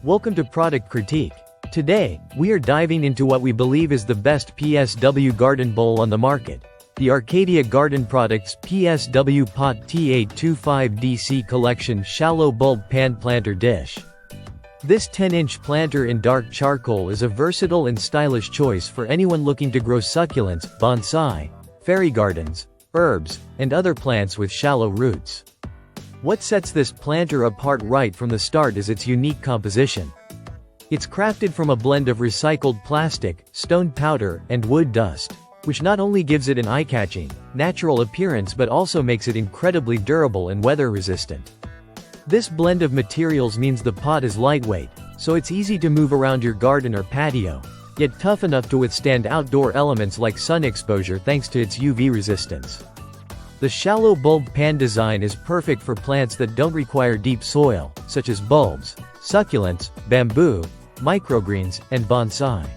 Welcome to Product Critique. Today, we are diving into what we believe is the best Psw Garden Bowl on the market. The Arcadia Garden Products Psw Pot TA25DC Collection Shallow Bulb Pan Planter Dish. This 10-inch planter in dark charcoal is a versatile and stylish choice for anyone looking to grow succulents, bonsai, fairy gardens, herbs, and other plants with shallow roots. What sets this planter apart right from the start is its unique composition. It's crafted from a blend of recycled plastic, stone powder, and wood dust, which not only gives it an eye-catching, natural appearance but also makes it incredibly durable and weather-resistant. This blend of materials means the pot is lightweight, so it's easy to move around your garden or patio, yet tough enough to withstand outdoor elements like sun exposure thanks to its UV resistance. The shallow bulb pan design is perfect for plants that don't require deep soil, such as bulbs, succulents, bamboo, microgreens, and bonsai.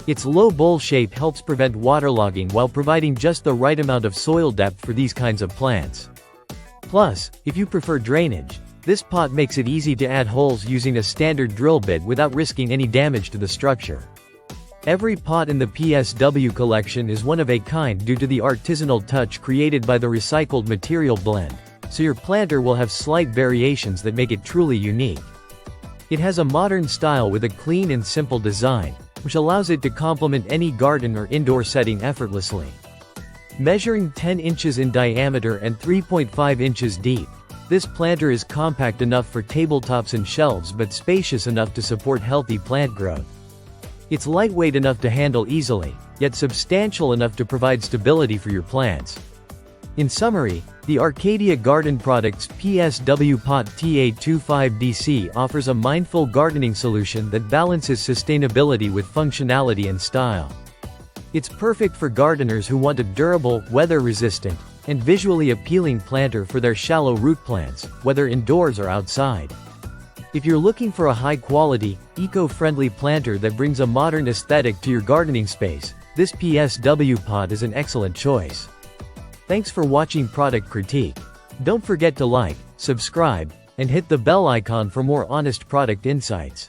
Its low bowl shape helps prevent waterlogging while providing just the right amount of soil depth for these kinds of plants. Plus, if you prefer drainage, this pot makes it easy to add holes using a standard drill bit without risking any damage to the structure. Every pot in the Psw collection is one of a kind due to the artisanal touch created by the recycled material blend, so your planter will have slight variations that make it truly unique. It has a modern style with a clean and simple design, which allows it to complement any garden or indoor setting effortlessly. Measuring 10 inches in diameter and 3.5 inches deep, this planter is compact enough for tabletops and shelves but spacious enough to support healthy plant growth. It's lightweight enough to handle easily, yet substantial enough to provide stability for your plants. In summary, the Arcadia Garden Products Psw Pot TA25DC offers a mindful gardening solution that balances sustainability with functionality and style. It's perfect for gardeners who want a durable, weather-resistant, and visually appealing planter for their shallow root plants, whether indoors or outside. If you're looking for a high-quality, eco-friendly planter that brings a modern aesthetic to your gardening space, this Psw pot is an excellent choice. Thanks for watching Product Critique. Don't forget to like, subscribe, and hit the bell icon for more honest product insights.